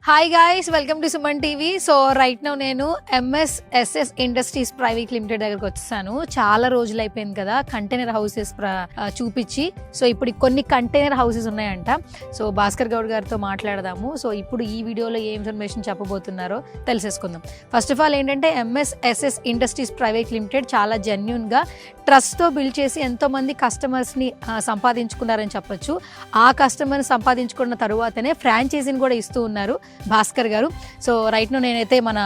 Hi guys, welcome to Suman TV. So right now నేను ఎంఎస్ఎస్ఎస్ industries private limited దగ్గరకు వచ్చేసాను. చాలా రోజులు అయిపోయింది కదా కంటైనర్ హౌసెస్ చూపించి. సో ఇప్పుడు కొన్ని కంటైనర్ హౌసెస్ ఉన్నాయంట. సో భాస్కర్ గౌడ్ గారితో మాట్లాడదాము. సో ఇప్పుడు ఈ వీడియోలో ఏ ఇన్ఫర్మేషన్ చెప్పబోతున్నారో తెలిసేసుకుందాం. ఫస్ట్ ఆఫ్ ఆల్ ఏంటంటే ఎంఎస్ఎస్ఎస్ ఇండస్ట్రీస్ ప్రైవేట్ లిమిటెడ్ చాలా జెన్యూన్గా ట్రస్ట్తో బిల్డ్ చేసి ఎంతోమంది కస్టమర్స్ని సంపాదించుకున్నారని చెప్పొచ్చు. ఆ కస్టమర్ని సంపాదించుకున్న తరువాతనే ఫ్రాంచైజీని కూడా ఇస్తూ ఉన్నారు భాస్కర్ గారు. సో రైట్ నో నేనైతే మన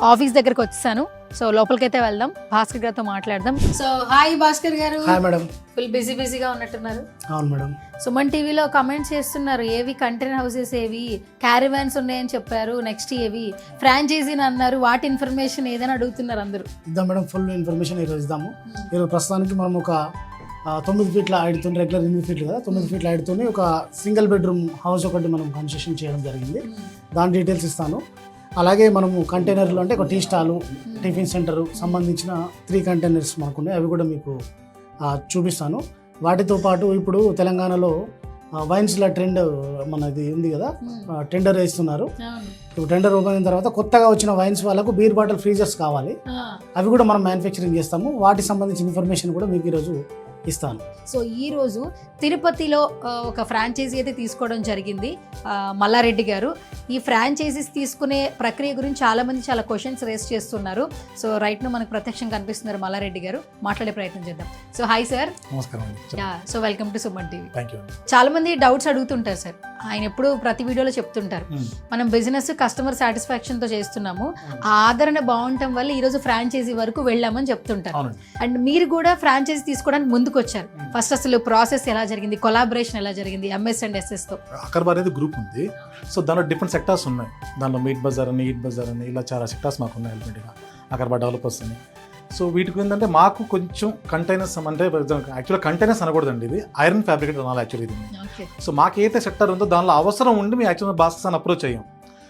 ఆఫీస్ దగ్గరకు వచ్చేసాను. సో లోపలికైతే వెళ్దాం, భాస్కర్ గారితో మాట్లాడదాం. సో హాయ్ భాస్కర్ గారు. Hi madam. ఫుల్ బిజీగా ఉన్నట్టున్నారు. అవును మేడం. సుమన్ టీవీలో కమెంట్స్ చేస్తున్నారు, ఏవి కంటైనర్ హౌసెస్, ఏవి క్యారివాన్స్ ఉన్నాయని చెప్పారు, నెక్స్ట్ ఏవి ఫ్రాంచైజీని అన్నారు, వాటి ఇన్ఫర్మేషన్ ఏదైనా అడుగుతున్నారు అందరూ. ఇద్దాం మేడం, ఫుల్ ఇన్ఫర్మేషన్ ఈరోజు ఇద్దాము. ఈరోజు ప్రస్తుతానికి మనం ఒక 9 ఫీట్ల హైట్తో, రెగ్యులర్ 8 ఫీట్లు కదా, 9 ఫీట్ల హైట్తో ఒక సింగిల్ బెడ్రూమ్ హౌస్ ఒకటి మనం కన్స్ట్రక్షన్ చేయడం జరిగింది. దాని డీటెయిల్స్ ఇస్తాను. అలాగే మనము కంటైనర్లు అంటే ఒక టీ స్టాలు, టిఫిన్ సెంటరు సంబంధించిన 3 కంటైనర్స్ మనకున్నాయి. అవి కూడా మీకు చూపిస్తాను. వాటితో పాటు ఇప్పుడు తెలంగాణలో వైన్స్ల ట్రెండ్ మనది ఉంది కదా, టెండర్ వేస్తున్నారు. ఇప్పుడు టెండర్ ఓపెన్ అయిన తర్వాత కొత్తగా వచ్చిన వైన్స్ వాళ్ళకు బీర్ బాటిల్ ఫ్రీజర్స్ కావాలి. అవి కూడా మనం మ్యానుఫ్యాక్చరింగ్ చేస్తాము. వాటికి సంబంధించిన ఇన్ఫర్మేషన్ కూడా మీకు ఈరోజు ఇస్తాను. సో ఈ రోజు తిరుపతిలో ఒక ఫ్రాంచైజీ అయితే తీసుకోవడం జరిగింది మల్లారెడ్డి గారు. ఈ ఫ్రాంచైజీస్ తీసుకునే ప్రక్రియ గురించి చాలా మంది చాలా క్వశ్చన్స్ రేస్ చేస్తున్నారు. సో రైట్ ను మనకు ప్రత్యక్షంగా కనిపిస్తున్నారు మల్లారెడ్డి గారు. మాట్లాడే ప్రయత్నం చేద్దాం. So hi sir. నమస్కారం. So welcome to Suman TV. Thank you. చాలా మంది డౌట్స్ అడుగుతుంటారు సార్. ఆయన ఎప్పుడు ప్రతి వీడియోలో చెప్తుంటారు, మనం బిజినెస్ కస్టమర్ సాటిస్ఫాక్షన్ తో చేస్తున్నాము, ఆ ఆదరణ బాగుండటం వల్ల ఈ రోజు ఫ్రాంచైజీ వరకు వెళ్ళామని చెప్తుంటారు. అండ్ మీరు కూడా ఫ్రాంచైజీ తీసుకోవడానికి ముందుకు వచ్చారు. ఫస్ట్ అసలు ప్రాసెస్ ఎలా జరిగింది, కొలాబరేషన్ ఎలా జరిగింది ఎంఎస్ అండ్ ఎస్ఎస్ తో? అకర్బార్ అనేది గ్రూప్ ఉంది. సో దానిలో డిఫరెంట్ సెక్టార్స్ ఉన్నాయి. దానిలో మీట్ బజార్ అని, ఈట్ బజార్ అని, ఇలా చాలా సెక్టార్స్ మాకు ఉన్నాయి అల్టిమేట్గా అకర్బార్ డెవలపర్స్ అని. సో వీటికి ఏంటంటే మాకు కొంచెం కంటైనర్స్ అంటే యాక్చువల్గా కంటైనర్స్ అనకూడదండి, ఇది ఐరన్ ఫ్యాబ్రికేట్ అనాలి యాక్చువల్లీ ఇది. సో మాకు ఏదైతే సెక్టర్ ఉందో దానిలో అవసరం ఉండి మేము యాక్చువల్గా భాస్కర్ అప్రోచ్ అయ్యాం.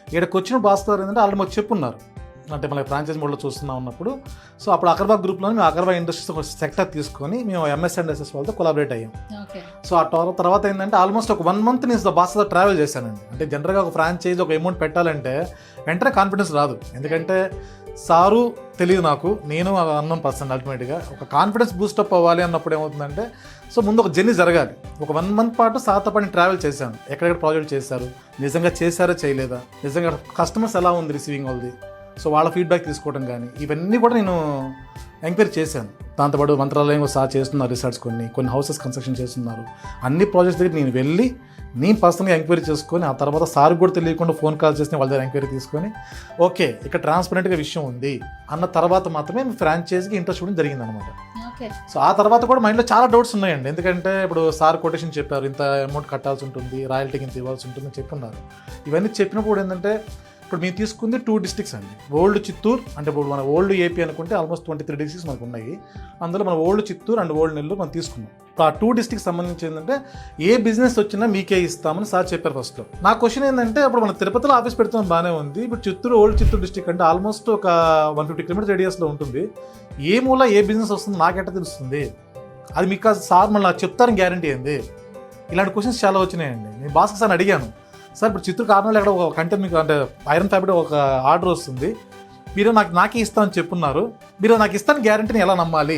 ఇక్కడికి వచ్చిన భాస్కర్ ఏంటంటే ఆల్రెడీ మాకు చెప్పున్నారు, అంటే మన ఫ్రాంచైజ్ మోడ్లో చూస్తున్నాం ఉన్నప్పుడు. సో అప్పుడు అకర్బా గ్రూప్లో మేము అకర్బా ఇండస్ట్రీస్ ఒక సెక్టర్ తీసుకొని మేము ఎంఎస్ అండ్ ఎస్ఎస్ వాళ్ళతో కొలాబరేట్ అయ్యాం. సో ఆ తర్వాత ఏంటంటే ఆల్మోస్ట్ ఒక 1 మంత్ నేను భాస్కర్తో ట్రావెల్ చేశానండి. అంటే జనరల్గా ఒక ఫ్రాంచైజ్ ఒక అమౌంట్ పెట్టాలంటే వెంటనే కాన్ఫిడెన్స్ రాదు. ఎందుకంటే సారు తెలియదు నాకు, నేను అన్నోన్ పర్సన్. అల్టిమేట్గా ఒక కాన్ఫిడెన్స్ బూస్టప్ అవ్వాలి అన్నప్పుడు ఏమవుతుందంటే, సో ముందు ఒక జర్నీ జరగాలి. ఒక 1 మంత్ పాటు సార్తో పాటు ట్రావెల్ చేశాను. ఎక్కడెక్కడ ప్రాజెక్ట్ చేశారు, నిజంగా చేశారా చేయలేదా, నిజంగా కస్టమర్స్ ఎలా ఉంది రిసీవింగ్ వాళ్ళది, సో వాళ్ళ ఫీడ్బ్యాక్ తీసుకోవడం కానీ ఇవన్నీ కూడా నేను ఎంక్వైరీ చేశాను. దాంతోపాటు మంత్రాలయం సార్ చేస్తున్నారు రీసెర్చ్, కొన్ని హౌసెస్ కన్స్ట్రక్షన్ చేస్తున్నారు. అన్ని ప్రాజెక్ట్స్ దగ్గర నేను వెళ్ళి నేను పర్సనల్గా ఎంక్వైరీ చేసుకొని ఆ తర్వాత సార్ కూడా తెలియకుండా ఫోన్ కాల్ చేసి వాళ్ళ దగ్గర ఎంక్వైరీ తీసుకొని ఓకే ఇక్కడ ట్రాన్స్పరెంట్గా విషయం ఉంది అన్న తర్వాత మాత్రమే ఫ్రాంచైజీకి ఇంట్రెస్ట్ కూడా జరిగింది అనమాట. సో ఆ తర్వాత కూడా మైండ్లో చాలా డౌట్స్ ఉన్నాయండి. ఎందుకంటే ఇప్పుడు సార్ కొటేషన్ చెప్పారు, ఇంత అమౌంట్ కట్టాల్సి ఉంటుంది, రాయల్టీకి ఇంత ఇవ్వాల్సి ఉంటుంది అని చెప్పున్నారు. ఇవన్నీ చెప్పినప్పుడు ఏంటంటే ఇప్పుడు మేము తీసుకుంది 2 డిస్ట్రిక్ట్స్ అండి. ఓల్డ్ చిత్తూరు అంటే ఇప్పుడు మన ఓల్డ్ ఏపీ అనుకుంటే ఆల్మోస్ట్ 23 డిస్ట్రిక్ట్స్ మనకు ఉన్నాయి. అందులో మన old Chittoor and old Nellore మనం తీసుకున్నాం. ఇప్పుడు ఆ 2 డిస్ట్రిక్ట్స్ సంబంధించి ఏంటంటే ఏ బిజినెస్ వచ్చినా మీకే ఇస్తామని సార్ చెప్పారు ఫస్ట్లో. నా క్వశ్చన్ ఏంటంటే ఇప్పుడు మన తిరుపతిలో ఆఫీస్ పెడుతున్నాం బాగానే ఉంది, ఇప్పుడు చిత్తూరు ఓల్డ్ చిత్తూరు డిస్ట్రిక్ట్ అంటే ఆల్మోస్ట్ ఒక 150 కిలోమీటర్ రేడియస్లో ఉంటుంది. ఏ మూల ఏ బిజినెస్ వస్తుందో నాకెట్ట తెలుస్తుంది? అది మీకు సార్ మళ్ళీ నాకు చెప్తారని గ్యారంటీ ఏంది? ఇలాంటి క్వశ్చన్స్ చాలా వచ్చినాయండి. నేను భాస్కర్ సార్ని అడిగాను, సార్ ఇప్పుడు చిత్తూరు కార్నర్లో ఎక్కడ ఒక కంటెంట్ మీకు అంటే ఐరన్ ఫ్యాబ్రిక్ ఒక ఆర్డర్ వస్తుంది, మీరు నాకే ఇస్తామని చెప్పున్నారు, మీరు నాకు ఇస్తాను గ్యారంటీని ఎలా నమ్మాలి?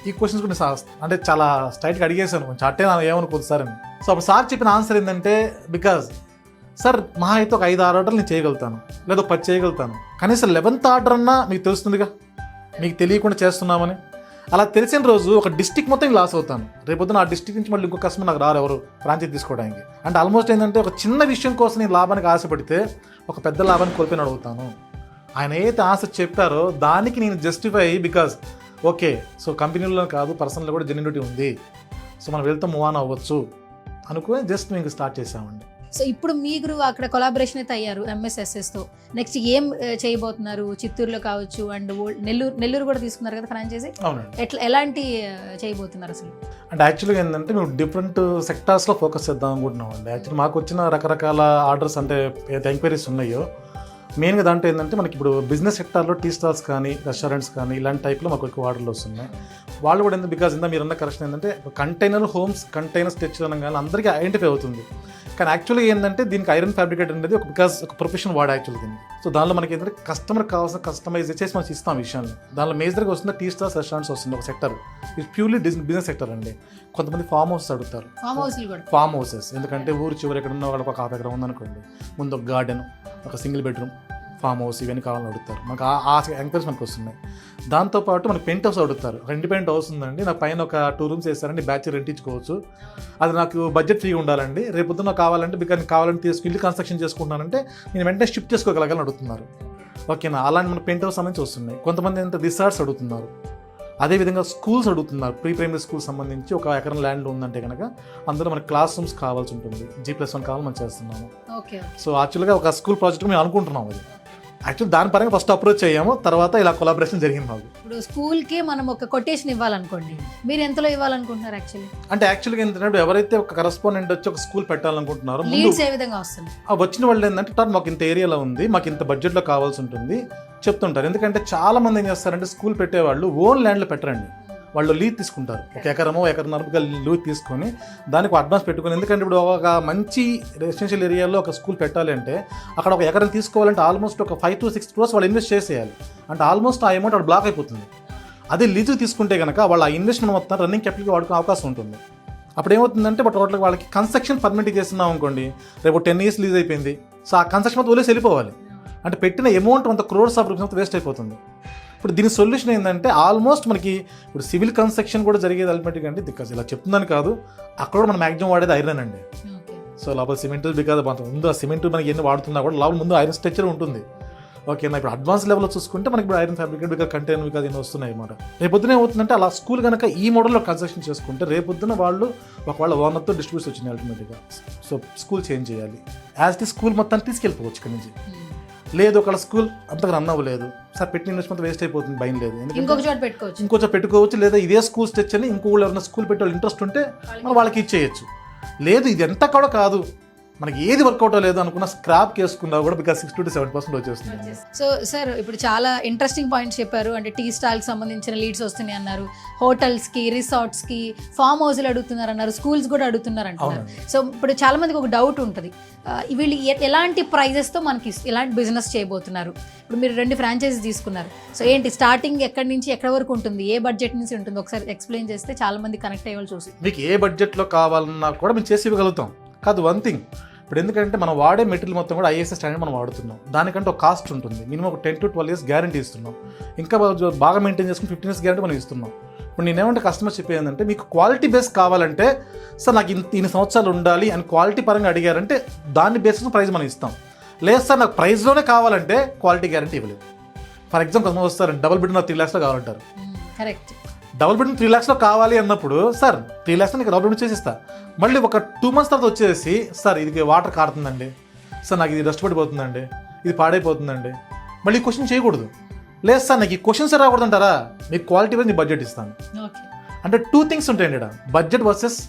ఈ క్వశ్చన్స్ కూడా అంటే చాలా స్ట్రైట్గా అడిగేశాను, కొంచెం అట్టే ఏమనుకోదు సార్ అని. సో అప్పుడు సార్ చెప్పిన ఆన్సర్ ఏంటంటే, బికాజ్ సార్ మహా అయితే ఒక 5-6 ఆర్డర్లు నేను చేయగలుగుతాను, లేదా 10 చేయగలుగుతాను, కనీసం 11th ఆర్డర్ అన్నా మీకు తెలుస్తుందిగా, మీకు తెలియకుండా చేస్తున్నామని. అలా తెలిసిన రోజు ఒక డిస్ట్రిక్ట్ మొత్తం లాస్ అవుతాను. రేపొద్దున ఆ డిస్ట్రిక్ట్ నుంచి మళ్ళీ ఇంకో కస్టమర్ నాకు రారు ఎవరు ఫ్రాంచైజీ తీసుకోవడానికి. అంటే ఆల్మోస్ట్ ఏంటంటే ఒక చిన్న విషయం కోసం నేను లాభానికి ఆశపడితే ఒక పెద్ద లాభాన్ని కోల్పోయిన అడుగుతాను. ఆయన ఏదైతే ఆన్సర్ చెప్పారో దానికి నేను జస్టిఫై బికాజ్ ఓకే, సో కంపెనీలో కాదు పర్సనల్లో కూడా జెన్యూనిటీ ఉంది, సో మనం వెళ్తాం మూవ్ ఆన్ అవ్వచ్చు అనుకుని జస్ట్ మేము స్టార్ట్ చేసామండి. సో ఇప్పుడు మీరు అక్కడ కొలాబరేషన్ అయితే అయ్యారు ఎంఎస్ఎస్ఎస్ తో. నెక్స్ట్ ఏం చేయబోతున్నారు? చిత్తూరులో కావచ్చు అండ్ నెల్లూరు కూడా తీసుకున్నారు కదా ఫ్రాంచైజీ. ఎలాంటి చేయబోతున్నారు అసలు? అంటే యాక్చువల్గా ఏంటంటే మేము డిఫరెంట్ సెక్టార్స్లో ఫోకస్ చేద్దాం అనుకుంటున్నాం అండి. యాక్చువల్లీ మాకు వచ్చిన రకరకాల ఆర్డర్స్ అంటే ఏదైతే ఎంక్వైరీస్ ఉన్నాయో మెయిన్గా దాంట్లో ఏంటంటే మనకి ఇప్పుడు బిజినెస్ సెక్టార్లో టీ స్టాల్స్ కానీ రెస్టారెంట్స్ కానీ ఇలాంటి టైప్లో మాకు ఎక్కువ ఆర్డర్లు వస్తున్నాయి. వాళ్ళు కూడా ఎందుకు బికాజ్ ఇందా మీరు అన్న కరెక్షన్ ఏంటంటే కంటైనర్ హోమ్స్ కంటైనర్స్ తెచ్చడం కానీ అందరికీ ఐడెంటిఫై అవుతుంది. కానీ యాక్చువల్గా ఏంటంటే దీనికి ఐరన్ ఫ్యాబ్రికేట్ అనేది ఒక ప్రొఫెషన్ వాడు యాక్చువల్గా దీనికి. సో దానిలో మనకి ఏంటంటే కస్టమర్కి కావాల్సిన కస్టమైజ్ చేసి మనం ఇస్తాం విషయాన్ని. దానిలో మేజర్గా వస్తుంది టీ స్టార్స్ రెస్టారెంట్స్ వస్తుంది ఒక సెక్టర్. ఇది ప్యూర్లీ బిజినెస్ సెక్టర్ అండి. కొంతమంది ఫామ్ హౌసెస్ అడుగుతారు, ఫామ్ హౌసెస్. ఎందుకంటే ఊరు చివరి ఎక్కడ ఉన్న వాళ్ళకి ఒక హాఫ్ ఎకరం ఉందనుకోండి, ముందు ఒక గార్డెన్, ఒక సింగిల్ బెడ్రూమ్, ఫామ్ హౌస్ ఇవన్నీ కావాలని అడుగుతారు. మనకు ఆ ఎంక్వైరీస్ మనకు వస్తున్నాయి. దాంతోపాటు మనకు పెంట్ హౌస్ అడుగుతారు. ఇండిపెండెంట్ హౌస్ ఉందండి, నాకు పైన ఒక 2 రూమ్స్ వేస్తారండి, బ్యాచ్ రెంట్ ఇచ్చుకోవచ్చు, అది నాకు బడ్జెట్ ఫ్రీగా ఉండాలండి, రేపొద్దున కావాలంటే బికాజ్ కావాలంటే ఇల్లు కన్స్ట్రక్షన్ చేసుకుంటున్నానంటే నేను వెంటనే షిఫ్ట్ చేసుకోగలగాలని అడుగుతున్నారు. ఓకేనా, అలాంటి మన పెంట్ హౌస్ నుంచి వస్తున్నాయి. కొంతమంది ఏంటంటే రిసార్ట్స్ అడుగుతున్నారు, అదేవిధంగా స్కూల్స్ అడుగుతున్నారు. ప్రీ ప్రైమరీ స్కూల్ సంబంధించి ఒక ఎకరం ల్యాండ్ ఉందంటే కనుక అందులో మనకి క్లాస్ రూమ్స్ కావాల్సి ఉంటుంది, G+1 కావాలి మనం చేస్తున్నాము. సో యాక్చువల్గా ఒక స్కూల్ ప్రాజెక్ట్ మేము అనుకుంటున్నాము. అది యాక్చువల్ దాని పరంగా ఫస్ట్ అప్రోచ్ అయ్యాము, తర్వాత ఇలా కొలాబరేషన్ జరిగింది మాకు. ఇప్పుడు స్కూల్కి మనం ఒక కొటేషన్ ఇవ్వాలనుకోండి, మీరు ఎంతలో ఇవ్వాలనుకుంటున్నారు యాక్చువల్లీ? అంటే యాక్చువల్గా ఏంటంటే ఎవరైతే ఒక కరెస్పాండెంట్ వచ్చి ఒక స్కూల్ పెట్టాలనుకుంటున్నారో లీడ్స్ ఏ విధంగా వస్తుంది, వచ్చిన వాళ్ళు ఏంటంటే మాకు ఇంత ఏరియాలో ఉంది, మాకు ఇంత బడ్జెట్లో కావాల్సి ఉంటుంది చెప్తుంటారు. ఎందుకంటే చాలా మంది ఏం చేస్తారంటే స్కూల్ పెట్టేవాళ్ళు ఓన్ ల్యాండ్లో పెట్టరండి, వాళ్ళు లీజ్ తీసుకుంటారు. ఒక ఎకరమో ఎకరన్నరగా లీజ్ తీసుకొని దానికి అడ్వాన్స్ పెట్టుకొని. ఎందుకంటే ఇప్పుడు ఒక మంచి రెసిడెన్షియల్ ఏరియాలో ఒక స్కూల్ పెట్టాలి అంటే అక్కడ ఒక ఎకరం తీసుకోవాలంటే ఆల్మోస్ట్ ఒక 5 to 6 crores వాళ్ళు ఇన్వెస్ట్ చేసేయాలి. అంటే ఆల్మోస్ట్ ఆ అమౌంట్ అక్కడ బ్లాక్ అయిపోతుంది. అదే లీజు తీసుకుంటే కనుక వాళ్ళ ఆ ఇన్వెస్ట్మెంట్ మొత్తం రన్నింగ్ క్యాపిటల్కి వాడుకునే అవకాశం ఉంటుంది. అప్పుడు ఏమవుతుందంటే టోటల్గా వాళ్ళకి కన్స్ట్రక్షన్ పర్మిట్ చేస్తున్నాం అనుకోండి, రేపు 10 years లీజ్ అయిపోయింది, సో ఆ కన్స్ట్రక్షన్ మొత్తం వదిలేసి వెళ్ళిపోవాలి. అంటే పెట్టిన అమౌంట్ అంత crores of rupees వేస్ట్ అయిపోతుంది. ఇప్పుడు దీని సొల్యూషన్ ఏంటంటే ఆల్మోస్ట్ మనకి ఇప్పుడు సివిల్ కన్స్ట్రక్షన్ కూడా జరిగేది అల్టిమేట్గా అండి, బికాజ్ ఇలా చెప్తుందని కాదు, అక్కడ కూడా మనం మ్యాక్సిమం వాడేది ఐరన్ అండి. సో లోపల సిమెంట్ బికాజ్ ముందు ఆ సిమెంట్ మనకి ఎన్ని వాడుతున్నా కూడా లోపల ముందు ఐరన్ స్ట్రక్చర్ ఉంటుంది. ఓకేనా, ఇప్పుడు అడ్వాన్స్ లెవెల్లో చూసుకుంటే మనకి ఇప్పుడు iron fabricate because container because ఎన్ని వస్తున్నాయి అన్నమాట. రేపొద్దున ఏమవుతుందంటే అలా స్కూల్ కనుక ఈ మోడల్లో కన్స్ట్రక్షన్ చేసుకుంటే రేపొద్దున వాళ్ళు ఒకవేళ ఓనర్తో డిస్ట్రిబ్యూట్స్ వచ్చినాయి అల్టిమేట్గా. సో స్కూల్ చేంజ్ చేయాలి, యాజ్ ది స్కూల్ మొత్తాన్ని తీసుకెళ్ళిపోవచ్చు ఇక్కడ నుంచి. లేదు ఒకళ్ళ స్కూల్ అంతగా రన్ అవ్వలేదు సార్, పెట్టిన ఇన్వెస్ట్మెంట్ వేస్ట్ అయిపోతుంది, భయం లేదు, ఇంకో చోట పెట్టుకోవచ్చు. లేదా ఇదే స్కూల్ స్టెచ్ అని ఇంకో ఎవరైనా స్కూల్ పెట్టే ఇంట్రెస్ట్ ఉంటే మనం వాళ్ళకి ఇచ్చేయచ్చు. లేదు ఇది ఎంత కూడా కాదు, మనకి ఏది వర్కౌట్ లేదు అనుకున్న స్క్రాప్ చేసుకున్నా కూడా బికాస్ 60 to 70% వచ్చేస్తుంది. సో సార్ ఇప్పుడు చాలా ఇంట్రెస్టింగ్ పాయింట్స్ చెప్పారు. అంటే టీ స్టాల్కి సంబంధించిన లీడ్స్ వస్తున్నాయి అన్నారు, హోటల్స్కి, రిసార్ట్స్కి, ఫామ్ హౌస్లు అడుగుతున్నారు అన్నారు, స్కూల్స్ కూడా అడుగుతున్నారు అంటున్నారు. సో ఇప్పుడు చాలా మందికి ఒక డౌట్ ఉంటుంది, వీళ్ళు ఎలాంటి ప్రైజెస్తో మనకి ఎలాంటి బిజినెస్ చేయబోతున్నారు? ఇప్పుడు మీరు 2 ఫ్రాంచైజీస్ తీసుకున్నారు, సో ఏంటి స్టార్టింగ్ ఎక్కడి నుంచి ఎక్కడి వరకు ఉంటుంది, ఏ బడ్జెట్ నుంచి ఉంటుంది, ఒకసారి ఎక్స్ప్లెయిన్ చేస్తే చాలా మంది కనెక్ట్ అయ్యేవాళ్ళు చూసి. మీకు ఏ బడ్జెట్లో కావాలన్నా కూడా మేము చేసి ఇవ్వగలుగుతాం. కాదు వన్ థింగ్, ఇప్పుడు ఎందుకంటే మనం వాడే మెటీరియల్ మొత్తం కూడా ISO స్టాండర్డ్ మనం వాడుతున్నాం, దానికంటే ఒక కాస్ట్ ఉంటుంది. మినిమం ఒక 10 to 12 years గ్యారంటీ ఇస్తున్నాం, ఇంకా బాగా మెయింటైన్ చేసుకుని 15 years గ్యారంటీ మనం ఇస్తున్నాం. ఇప్పుడు నేనేమంటే కస్టమర్ చెప్పేదంటే మీకు క్వాలిటీ బేస్ కావాలంటే సార్ నాకు ఇన్ని సంవత్సరాలు ఉండాలి అని క్వాలిటీ పరంగా అడిగారంటే దాన్ని బేస్లో ప్రైస్ మనం ఇస్తాం. లేదు సార్ నాకు ప్రైస్లోనే కావాలంటే క్వాలిటీ గ్యారంటీ ఇవ్వలేదు. ఫర్ ఎగ్జాంపుల్ కొంతమంది వస్తారండి డబుల్ బెడ్ నాకు 3 lakhs కావాలంటారు. కరెక్ట్, డబుల్ బెడ్ 3 lakhs కావాలి అన్నప్పుడు సార్ 3 lakhs నీకు డబుల్ బెడ్ చేసిస్తా. మళ్ళీ ఒక 2 months తర్వాత వచ్చేసి సార్ ఇది వాటర్ కారుతుందండి, సార్ నాకు ఇది డస్ట్ పడిపోతుందండి, ఇది పాడైపోతుందండి, మళ్ళీ క్వశ్చన్ చేయకూడదు. లేదు సార్ నాకు ఈ క్వశ్చన్స్ రాకూడదు అంటారా, మీకు క్వాలిటీ వైజ్ నేను బడ్జెట్ ఇస్తాను. అంటే 2 things ఉంటాయండి ఇక్కడ, బడ్జెట్ వర్సెస్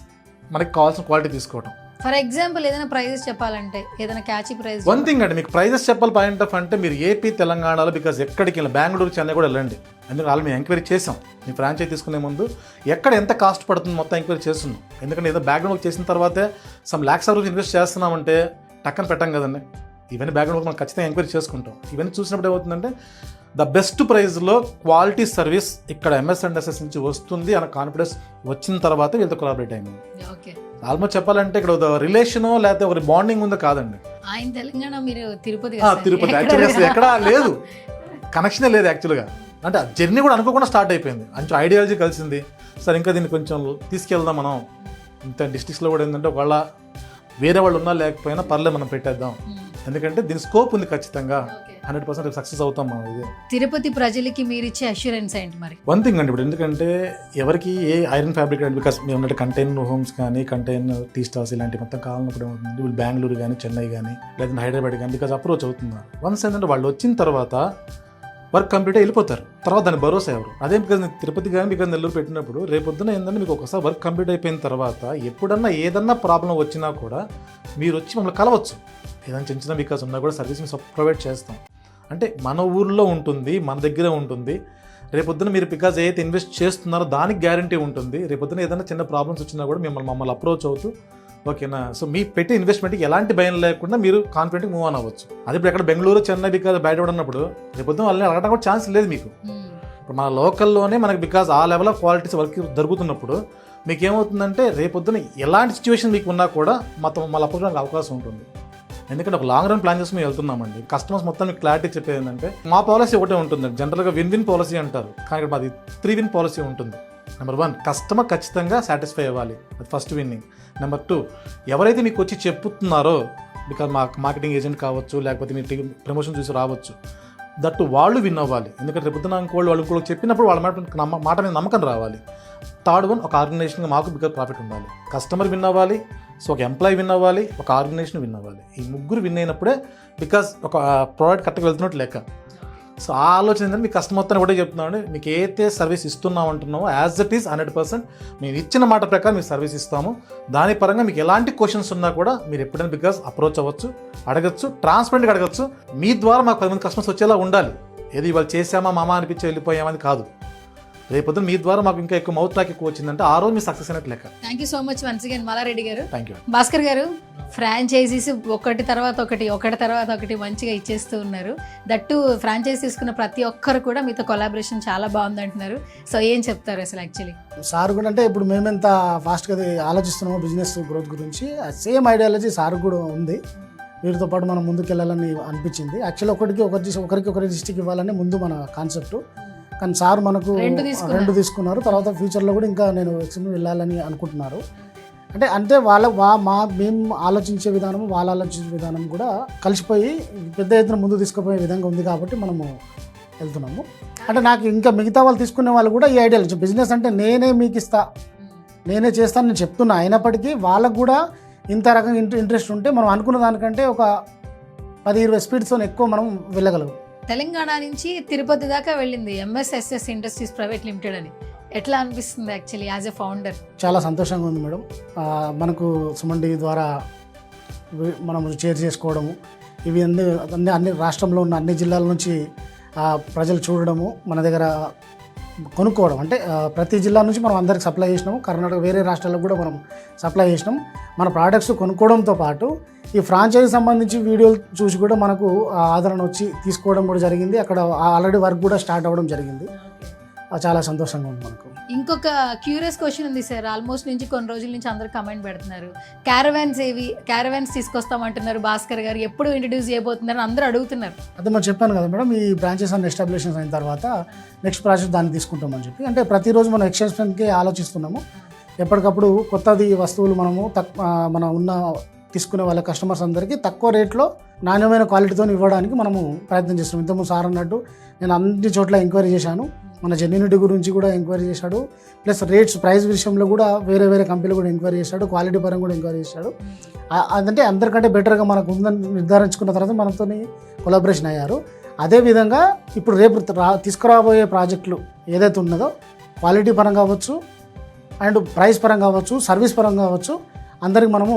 మనకి కావాల్సిన క్వాలిటీ తీసుకోవడం. ఫర్ ఎగ్జాంపుల్ ఏదైనా ప్రైజెస్ చెప్పాలంటే ఏదైనా క్యాచీ ప్రైస్. వన్ థింగ్ అండి, మీకు ప్రైజెస్ చెప్పాలి పాయింట్ ఆఫ్ అంటే మీరు ఏపీ తెలంగాణలో బికాజ్ ఎక్కడికి వెళ్ళి బెంగళూరు చెన్నై కూడా వెళ్ళండి, ఎందుకంటే వాళ్ళు మేము ఎంక్వైరీ చేసాం. మీ ఫ్రాంచైజీ తీసుకునే ముందు ఎక్కడ ఎంత కాస్ట్ పడుతుంది మొత్తం ఎంక్వైరీ చేస్తున్నాం. ఎందుకంటే ఏదో బ్యాక్గ్రౌండ్ వర్క్ చేసిన తర్వాతే some lakhs of rupees invest చేస్తున్నామంటే టక్కన పెట్టాం కదండి. ఇవన్నీ బ్యాక్గ్రౌండ్ వర్క్ మనం ఖచ్చితంగా ఎంక్వైరీ చేసుకుంటాం. ఇవన్నీ చూసినప్పుడు ఏమవుతుందంటే ద బెస్ట్ ప్రైస్లో క్వాలిటీ సర్వీస్ ఇక్కడ MS&SS నుంచి వస్తుంది అన్న కాన్ఫిడెన్స్ వచ్చిన తర్వాత వీళ్ళతో కొలాబరేట్ అయింది. ఆల్మోస్ట్ చెప్పాలంటే ఇక్కడ రిలేషనో లేకపోతే ఒక బాండింగ్ ఉందో కాదండి. ఆయన తెలంగాణ, మీరు తిరుపతి. యాక్చువల్గా ఎక్కడా లేదు, కనెక్షనే లేదు యాక్చువల్గా. అంటే ఆ జర్నీ కూడా అనుకోకుండా స్టార్ట్ అయిపోయింది, కొంచెం ఐడియాలజీ కలిసింది. సార్ ఇంకా దీన్ని కొంచెం తీసుకెళ్దాం మనం, ఇంత డిస్ట్రిక్ట్స్లో కూడా ఏంటంటే ఒకవేళ వేరే వాళ్ళు ఉన్నా లేకపోయినా పర్లేదు మనం పెట్టేద్దాం, ఎందుకంటే దీని స్కోప్ ఉంది, ఖచ్చితంగా 100% సక్సెస్ అవుతాం మనం. ఇది తిరుపతి ప్రజలకి మీరు ఇచ్చే అష్యూరెన్స్ ఏంటి మరి? వన్ థింగ్ అండి, ఇప్పుడు ఎందుకంటే ఎవరికి ఏ ఐరన్ ఫ్యాబ్రిక్ అంటే బికాస్ మేము ఉన్నట్టు కంటైనర్ హోమ్స్ కానీ కంటైనర్ టీ స్టాల్స్ ఇలాంటి మొత్తం కావాలన్నప్పుడు ఏమవుతుంది, వీళ్ళు బెంగళూరు కానీ చెన్నై కానీ లేదంటే హైదరాబాద్ కానీ బికాస్ అప్రోచ్ అవుతున్నారు. వన్స్ ఏంటంటే వాళ్ళు వచ్చిన తర్వాత వర్క్ కంప్లీట్ వెళ్ళిపోతారు, తర్వాత దాన్ని భరోసా ఎవరు. అదే బికాజ్ తిరుపతి కానీ బికాజ్ నెల్లూరు పెట్టినప్పుడు రేపొద్దున ఏంటంటే మీకు ఒకసారి వర్క్ కంప్లీట్ అయిపోయిన తర్వాత ఎప్పుడన్నా ఏదన్నా ప్రాబ్లం వచ్చినా కూడా మీరు వచ్చి మమ్మల్ని కలవచ్చు. ఏదైనా చిన్న చిన్న బికాస్ ఉన్నా కూడా సర్వీస్ మేము ప్రొవైడ్ చేస్తాం. అంటే మన ఊర్లో ఉంటుంది, మన దగ్గరే ఉంటుంది. రేపొద్దున మీరు బికాజ్ ఏదైతే ఇన్వెస్ట్ చేస్తున్నారో దానికి గ్యారంటీ ఉంటుంది. రేపొద్దున ఏదైనా చిన్న ప్రాబ్లమ్స్ వచ్చినా కూడా మమ్మల్ని అప్రోచ్ అవుతూ ఓకేనా. సో మీ పెట్టే ఇన్వెస్ట్మెంట్కి ఎలాంటి భయం లేకుండా మీరు కాన్ఫిడెంట్గా మూవ్ ఆన్ అవ్వచ్చు. అది ఇప్పుడు ఎక్కడ బెంగళూరు చెన్నై బికాజ్ బయట ఉన్నప్పుడు రేపొద్దున వాళ్ళని అడగడం కూడా ఛాన్స్ లేదు మీకు. ఇప్పుడు మన లోకల్లోనే మనకి బికాజ్ ఆ లెవెల్ ఆఫ్ క్వాలిటీస్ వర్క్ జరుగుతున్నప్పుడు మీకు ఏమవుతుందంటే రేపొద్దున ఎలాంటి సిచ్యువేషన్ మీకు ఉన్నా కూడా మళ్ళీ అప్రోచ్ అవకాశం ఉంటుంది. ఎందుకంటే ఒక లాంగ్ రన్ ప్లాన్ చేసి మేము వెళ్తున్నామండి. కస్టమర్స్ మొత్తం మీకు క్లారిటీ చెప్పేది ఏంటంటే మా పాలసీ ఒకటే ఉంటుంది. జనరల్గా విన్ పాలసీ అంటారు, కానీ ఇక్కడ మాది 3 విన్ పాలసీ ఉంటుంది. నెంబర్ 1, కస్టమర్ ఖచ్చితంగా సాటిస్ఫై అవ్వాలి, అది ఫస్ట్ విన్నింగ్. నెంబర్ 2, ఎవరైతే మీకు వచ్చి చెప్పుతున్నారో బికాజ్ మార్కెటింగ్ ఏజెంట్ కావచ్చు, లేకపోతే మీరు ప్రమోషన్ చూసి రావచ్చు, దట్టు వాళ్ళు విన్ అవ్వాలి. ఎందుకంటే రేపొద్దున వాళ్ళు చెప్పినప్పుడు వాళ్ళ మాట మీద నమ్మకం రావాలి. థర్డ్ వన్, ఒక ఆర్గనైజేషన్గా మాకు బికాజ్ ప్రాఫిట్ ఉండాలి. కస్టమర్ విన్ అవ్వాలి, సో ఒక ఎంప్లాయీ విన్ అవ్వాలి, ఒక ఆర్గనైజేషన్ విన్ అవ్వాలి. ఈ ముగ్గురు విన్ అయినప్పుడే బికాజ్ ఒక ప్రోడక్ట్ కరెక్ట్గా వెళ్తున్నట్టు లెక్క. సో ఆ ఆలోచన ఏంటంటే మీ కస్టమర్ మొత్తాన్ని ఒకటే చెప్తున్నామండి, మీకు ఏదైతే సర్వీస్ ఇస్తున్నాం అంటున్నామో యాజ్ ఇట్ ఈస్ 100% మేము ఇచ్చిన మాట ప్రకారం మీకు సర్వీస్ ఇస్తాము. దాని పరంగా మీకు ఎలాంటి క్వశ్చన్స్ ఉన్నా కూడా మీరు ఎప్పుడైనా బికాజ్ అప్రోచ్ అవ్వచ్చు, అడగచ్చు, ట్రాన్స్పరెంట్గా అడగచ్చు. మీ ద్వారా మాకు 10 మంది కస్టమర్స్ వచ్చేలా ఉండాలి. ఏది ఇవాళ చేసామా మామ అనిపించి వెళ్ళిపోయామని కాదు. రేపొద్దున మీ ద్వారా మాకు ఇంకా ఎక్కువ మౌత్ టాక్ ఎక్కువ వచ్చిందంటే ఆ రోజు మీ సక్సెస్ అయినట్టు లెక్క. Thank you so much once again Mallareddy garu. Thank you. Bhaskar గారు, ఫ్రాంచైజీస్ ఒకటి తర్వాత ఒకటి మంచిగా ఇచ్చేస్తూ ఉన్నారు. దట్టు ఫ్రాంచైజీ తీసుకున్న ప్రతి ఒక్కరు కూడా మీతో కొలాబరేషన్ చాలా బాగుంది అంటున్నారు. సో ఏం చెప్తారు అసలు యాక్చువల్లీ? సార్ కూడా అంటే ఇప్పుడు మేమెంత ఫాస్ట్గా ఆలోచిస్తున్నామో బిజినెస్ గ్రోత్ గురించి, సేమ్ ఐడియాలజీ సార్ కూడా ఉంది. వీరితో పాటు మనం ముందుకు వెళ్ళాలని అనిపించింది. యాక్చువల్లీ ఒకరికి డిస్ట్రిక్ట్ ఇవ్వాలని ముందు మన కాన్సెప్ట్, కానీ సార్ మనకు 2 తీసుకున్నారు. తర్వాత ఫ్యూచర్లో కూడా ఇంకా నేను ఎక్స్ఎంఈ వెళ్ళాలని అనుకుంటున్నారు. అంటే మేము ఆలోచించే విధానం, వాళ్ళ ఆలోచించే విధానం కూడా కలిసిపోయి పెద్ద ఎత్తున ముందు తీసుకుపోయే విధంగా ఉంది కాబట్టి మనము వెళ్తున్నాము. అంటే నాకు ఇంకా మిగతా వాళ్ళు తీసుకునే వాళ్ళు కూడా ఈ ఐడియా, బిజినెస్ అంటే నేనే మీకు ఇస్తా, నేనే చేస్తాను నేను చెప్తున్నా. అయినప్పటికీ వాళ్ళకు కూడా ఇంత రకంగా ఇంట్రెస్ట్ ఉంటే మనం అనుకున్న దానికంటే ఒక 10-20 స్పీడ్స్తో ఎక్కువ మనం వెళ్ళగలం. తెలంగాణ నుంచి తిరుపతి దాకా వెళ్ళింది ఎంఎస్ఎస్ఎస్ ఇండస్ట్రీస్ ప్రైవేట్ లిమిటెడ్ అని. ఎట్లా అనిపిస్తుంది యాక్చువల్లీ యాజ్ ఎ ఫౌండర్? చాలా సంతోషంగా ఉంది మేడం. మనకు సుమన్ టీవీ ద్వారా మనం షేర్ చేసుకోవడము, ఇవి అన్ని రాష్ట్రంలో ఉన్న అన్ని జిల్లాల నుంచి ప్రజలు చూడడము, మన దగ్గర కొనుక్కోవడం, అంటే ప్రతి జిల్లా నుంచి మనం అందరికి సప్లై చేసినాము. కర్ణాటక వేరే రాష్ట్రాలకు కూడా మనం సప్లై చేసినాం. మన ప్రోడక్ట్స్ కొనుక్కోవడంతో పాటు ఈ ఫ్రాంచైజీ సంబంధించి వీడియోలు చూసి కూడా మనకు ఆదరణ వచ్చి తీసుకోవడం కూడా జరిగింది. అక్కడ ఆల్రెడీ వర్క్ కూడా స్టార్ట్ అవ్వడం జరిగింది. చాలా సంతోషంగా ఉంది మనకు. ఇంకొక క్యూరియస్ క్వశ్చన్ ఉంది సార్. ఆల్మోస్ట్ నుంచి కొన్ని రోజుల నుంచి అందరు కమెంట్ పెడుతున్నారు, క్యారవాన్స్ తీసుకొస్తామంటున్నారు భాస్కర్ గారు, ఎప్పుడు ఇంట్రడ్యూస్ చేయబోతున్నారు అందరూ అడుగుతున్నారు. అదే మనం చెప్పాను కదా మేడం, ఈ బ్రాంచెస్ అన్ని ఎస్టాబ్లిషన్స్ అయిన తర్వాత నెక్స్ట్ ప్రాజెక్ట్ దాన్ని తీసుకుంటామని చెప్పి, అంటే ప్రతిరోజు మనం ఎక్స్టెన్షన్కి ఆలోచిస్తున్నాము. ఎప్పటికప్పుడు కొత్తది వస్తువులు మనం ఉన్న తీసుకునే వాళ్ళ కస్టమర్స్ అందరికీ తక్కువ రేట్లో నాణ్యమైన క్వాలిటీతో ఇవ్వడానికి మనము ప్రయత్నం చేస్తున్నాం. ఇంతకుముందు సార్ అన్నట్టు నేను అన్ని చోట్ల ఎంక్వైరీ చేశాను, మన జెన్యూనిటీ గురించి కూడా ఎంక్వైరీ చేశాడు, ప్లస్ ప్రైస్ విషయంలో కూడా వేరే కంపెనీలు కూడా ఎంక్వైరీ చేశాడు, క్వాలిటీ పరంగా కూడా ఎంక్వైరీ చేశాడు. అదంటే అందరికంటే బెటర్గా మనకు ఉందని నిర్ధారించుకున్న తర్వాత మనతో కొలాబరేషన్ అయ్యారు. అదేవిధంగా ఇప్పుడు రేపు తీసుకురాబోయే ప్రాజెక్టులు ఏదైతే ఉన్నదో క్వాలిటీ పరంగా కావచ్చు, అండ్ ప్రైస్ పరంగా కావచ్చు, సర్వీస్ పరంగా కావచ్చు, అందరికి మనము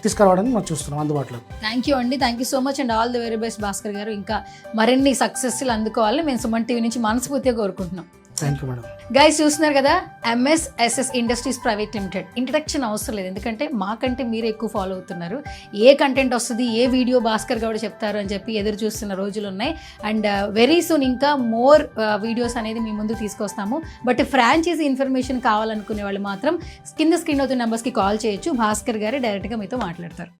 తీసుకురావడానికి మనం చూస్తున్నాం అందుబాటులో. థ్యాంక్ యూ అండి, thank you so much and all the very best Bhaskar గారు. ఇంకా మరిన్ని సక్సెస్లు అందుకోవాలని మేము సుమన్ టీవీ నుంచి మనస్ఫూర్తిగా కోరుకుంటున్నాం. Thank you madam. గైస్ చూస్తున్నారు కదా, ఎంఎస్ఎస్ఎస్ ఇండస్ట్రీస్ ప్రైవేట్ లిమిటెడ్. ఇంట్రడక్షన్ అవసరం లేదు, ఎందుకంటే మాకంటే మీరు ఎక్కువ ఫాలో అవుతున్నారు. ఏ కంటెంట్ వస్తుంది, ఏ వీడియో భాస్కర్ గౌడ్ చెప్తారు అని చెప్పి ఎదురు చూస్తున్న రోజులు ఉన్నాయి. అండ్ వెరీ సూన్ ఇంకా మోర్ వీడియోస్ అనేది మీ ముందు తీసుకొస్తాము. బట్ ఫ్రాంచైజీ ఇన్ఫర్మేషన్ కావాలనుకునే వాళ్ళు మాత్రం కింద స్క్రీన్ అవుతున్న నెంబర్స్కి కాల్ చేయొచ్చు. భాస్కర్ గారే డైరెక్ట్గా మీతో మాట్లాడతారు.